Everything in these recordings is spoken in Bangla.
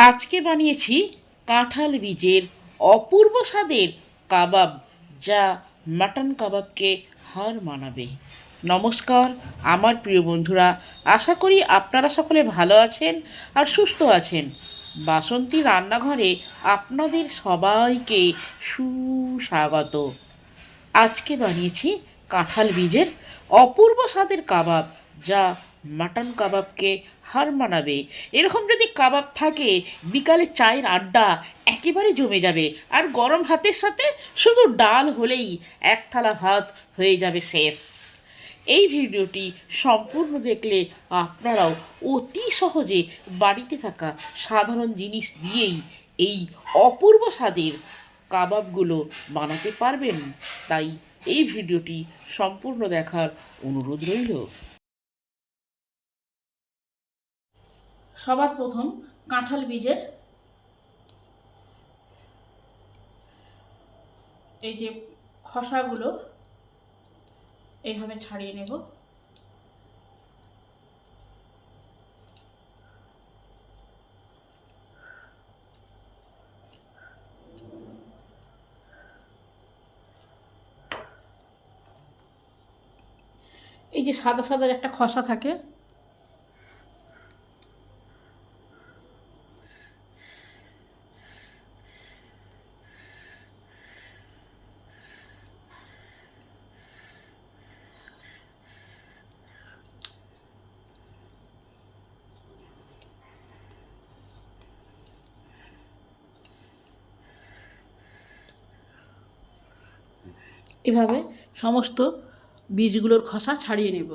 আজকে বানিয়েছি কাঁঠাল বীজের অপূর্ব স্বাদের কাবাব, যা মাটন কাবাবকে হার মানাবে। নমস্কার আমার প্রিয় বন্ধুরা, আশা করি আপনারা সকলে ভালো আছেন আর সুস্থ আছেন। বাসন্তী রান্নাঘরে আপনাদের সবাইকে সুস্বাগত। আজকে বানিয়েছি কাঁঠাল বীজের অপূর্ব স্বাদের কাবাব, যা মাটন কাবাবকে হার মানাবে। এরকম যদি কাবাব থাকে, বিকালে চায়ের আড্ডা একেবারে জমে যাবে। আর গরম ভাতের সাথে শুধু ডাল হলেই এক থালা ভাত হয়ে যাবে শেষ। এই ভিডিওটি সম্পূর্ণ দেখলে আপনারাও অতি সহজে বাড়িতে থাকা সাধারণ জিনিস দিয়েই এই অপূর্ব স্বাদের কাবাবগুলো বানাতে পারবেন। তাই এই ভিডিওটি সম্পূর্ণ দেখার অনুরোধ রইল। সবার প্রথম কাঁঠাল বীজের এই যে খোসাগুলো এইভাবে ছাড়িয়ে নেব। এই যে সাদা সাদা একটা খোসা থাকে, এভাবে সমস্ত বীজগুলোর খোসা ছাড়িয়ে নেব।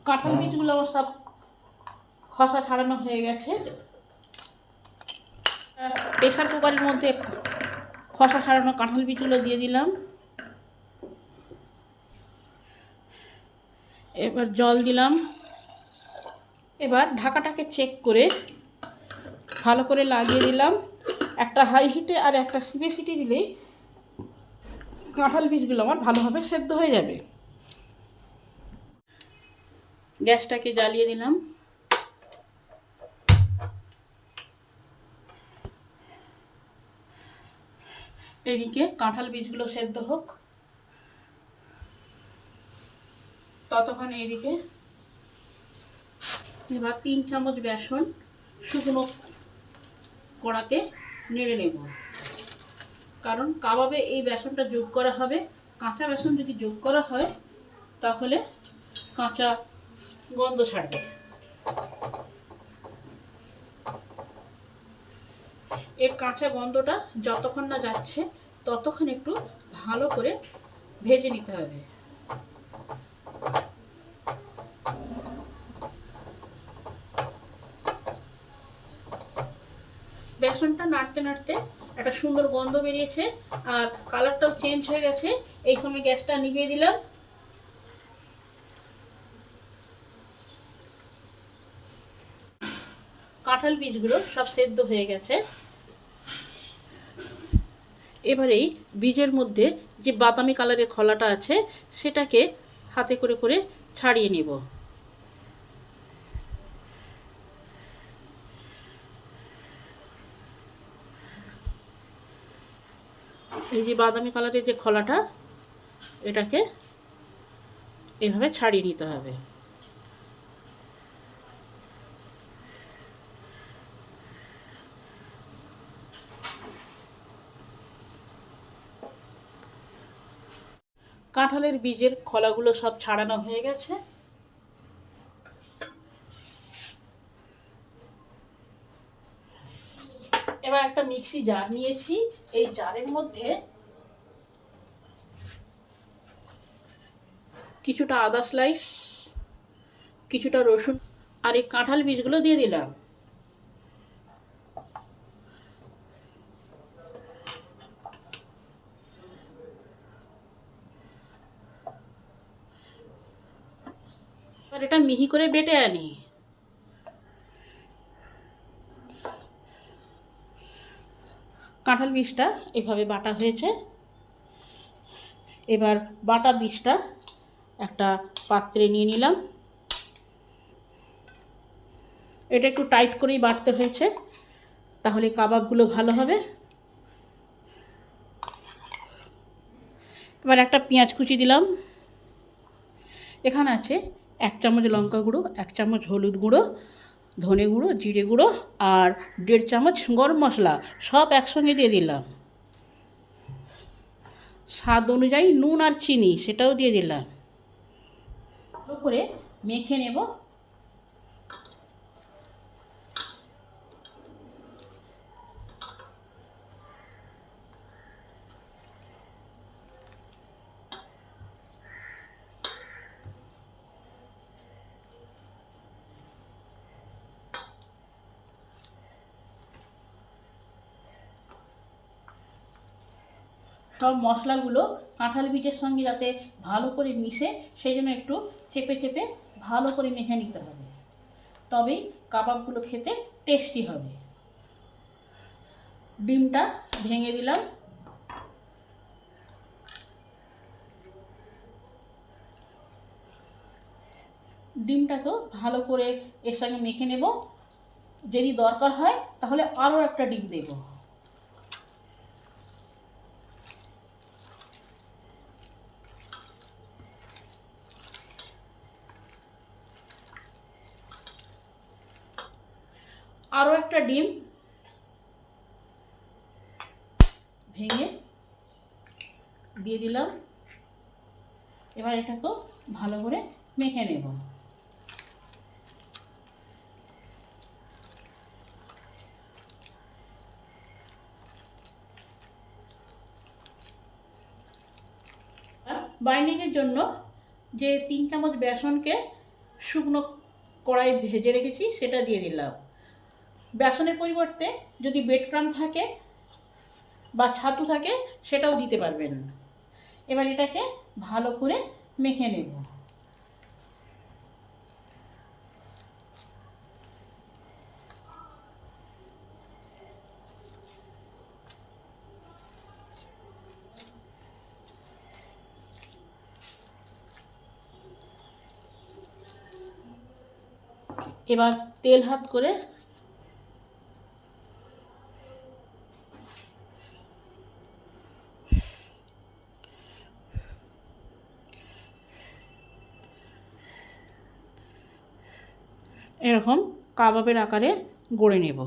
কাঁঠাল বীজগুলো আমার সব খোসা ছাড়ানো হয়ে গেছে। প্রেসার কুকারের মধ্যে খোসা ছাড়ানো কাঁঠাল বীজগুলো দিয়ে দিলাম। এবার জল দিলাম। এবার ঢাকাটাকে চেক করে ভালো করে লাগিয়ে দিলাম। একটা হাই হিটে আর একটা সিমে সিটি দিলেই কাঁঠাল বীজগুলো আমার ভালোভাবে সেদ্ধ হয়ে যাবে। গ্যাসটাকে জ্বালিয়ে দিলাম। এদিকে কাঁঠাল বীজগুলো সেদ্ধ হোক, ততক্ষণ এদিকে এবার 3 চামচ বেসন শুকনো কড়াতে নেড়ে নেব, কারণ কাবাবে এই বেসনটা যোগ করা হবে। কাঁচা বেসন যদি যোগ করা হয় তাহলে কাঁচা গন্ধ ছাড়বে। এর কাঁচা গন্ধটা যতক্ষণ না যাচ্ছে ততক্ষণ একটু ভালো করে ভেজে নিতে হবে। বেসনটা নাড়তে নাড়তে একটা সুন্দর গন্ধ বেরিয়েছে আর কালারটাও চেঞ্জ হয়ে গেছে। এই সময় গ্যাসটা নিভিয়ে দিলাম। কাঁঠাল বীজগুলো সব সেদ্ধ হয়ে গেছে। এবারেই বীজের মধ্যে যে বাদামি কালারের খোলাটা আছে সেটাকে হাতে করে করে ছাড়িয়ে নেব। এই যে বাদামি কালারের যে খোলাটা, এটাকে এভাবে ছাড়িয়ে নিতে হবে। কাঁঠালের বীজের খোলাগুলো সব ছাড়ানো হয়ে গেছে। এবার একটা মিক্সি জার নিয়েছি। এই জারের মধ্যে কিছুটা আদা স্লাইস, কিছুটা রসুন আর এই কাঁঠাল বীজগুলো দিয়ে দিলাম। এবার এটা মিহি করে বেটে আনি। কাঁঠাল বীজটা এভাবে বাটা হয়েছে। এবার বাটা বীজটা একটা পাত্রে নিয়ে নিলাম। এটা একটু টাইট করেই বাটতে হয়েছে, তাহলে কাবাবগুলো ভালো হবে। এবার একটা পেঁয়াজ কুচি দিলাম। এখানে আছে 1 চামচ লঙ্কা গুঁড়ো, 1 চামচ হলুদ গুঁড়ো, ধনে গুঁড়ো, জিরে গুঁড়ো আর 1.5 চামচ গরম মশলা, সব একসঙ্গে দিয়ে দিলাম। স্বাদ অনুযায়ী নুন আর চিনি সেটাও দিয়ে দিলাম। ভালো করে মেখে নেব। সব মশলাগুলো কাঁঠাল বীজের সঙ্গে যাতে ভালো করে মিশে, সেই জন্য একটু চেপে চেপে ভালো করে মেখে নিতে হবে, তবেই কাবাবগুলো খেতে টেস্টি হবে। ডিমটা ভেঙে দিলাম। ডিমটাকেও ভালো করে এর সঙ্গে মেখে নেব। যদি দরকার হয় তাহলে আরও একটা ডিম দেব। আরও একটা ডিম ভেঙে দিয়ে দিলাম। এবার এটাকেও ভালো করে মেখে নেব। বাইন্ডিংয়ের জন্য যে 3 চামচ বেসনকে শুকনো কড়াই ভেজে রেখেছি সেটা দিয়ে দিলাম। বেসনের পরিবর্তে যদি ব্রেড ক্রাম্ব থাকে বা ছাতু থাকে সেটাও দিতে পারবেন। এবার এটাকে ভালো করে মেখে নেব। এবার তেল হাত করে এরকম কাবাবের আকারে গড়ে নেব।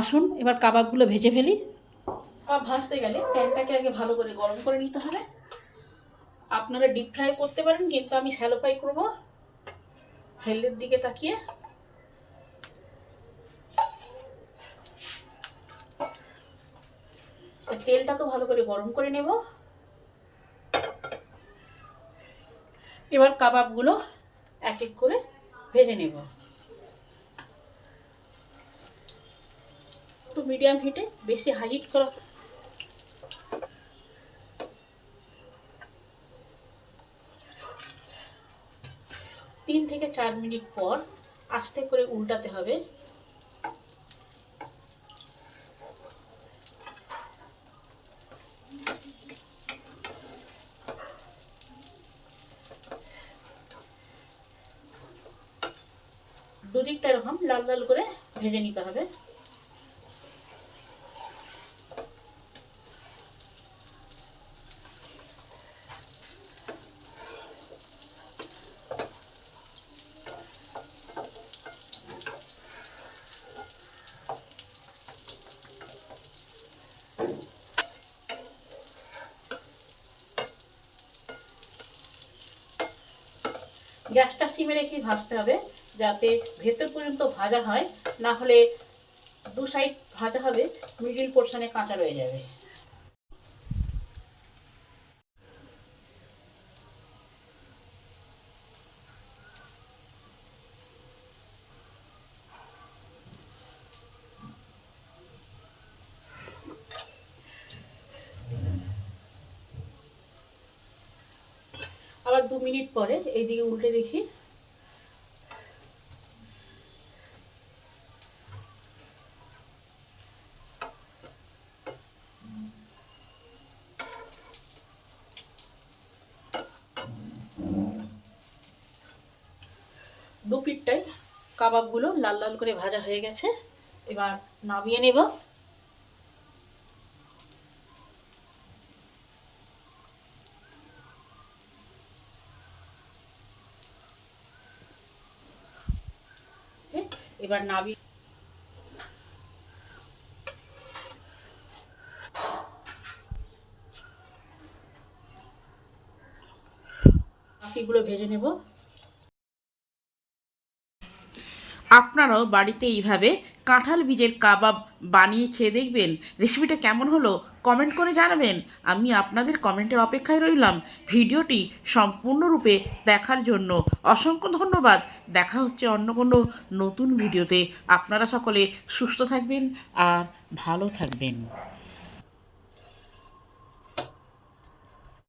আসুন এবার কাবাবগুলো ভেজে ফেলি। কাবাব ভাজতে গেলে প্যানটাকে আগে ভালো করে গরম করে নিতে হবে। আপনারা ডিপ ফ্রাই করতে পারেন, কিন্তু আমি শ্যালো ফ্রাই করবো হেলথের দিকে তাকিয়ে। তেলটাকে ভালো করে গরম করে নেব। এবার কাবাবগুলো এক এক করে ভেজে নেব। একটু মিডিয়াম হিটে, বেশি হাই হিট করা। 3 থেকে 4 মিনিট পর আস্তে করে উল্টাতে হবে। দুদিকটা এরকম লাল লাল করে ভেজে নিতে হবে। গ্যাসটা সিমে রেখে ভাজতে হবে, যাতে ভেতর পর্যন্ত ভাজা হয়, না হলে দু সাইড ভাজা হবে, মিডিল পোর্শনে কাঁচা রয়ে যাবে। 2 মিনিট পরে এইদিকে উল্টে দেখি, দু পিঠটাই কাবাবগুলো লাল লাল করে ভাজা হয়ে গেছে। এবার নামিয়ে নেব। এবার নামিয়ে বাকিগুলো ভেজে নেব। আপনারাও বাড়িতে এইভাবে কাঁঠাল বীজের কাবাব বানিয়ে খেয়ে দেখবেন। রেসিপিটা কেমন হলো কমেন্ট করে জানাবেন। আমি আপনাদের কমেন্টের অপেক্ষায় রইলাম। ভিডিওটি সম্পূর্ণরূপে দেখার জন্য অসংখ্য ধন্যবাদ। দেখা হচ্ছে অন্য কোনো নতুন ভিডিওতে। আপনারা সকলে সুস্থ থাকবেন আর ভালো থাকবেন।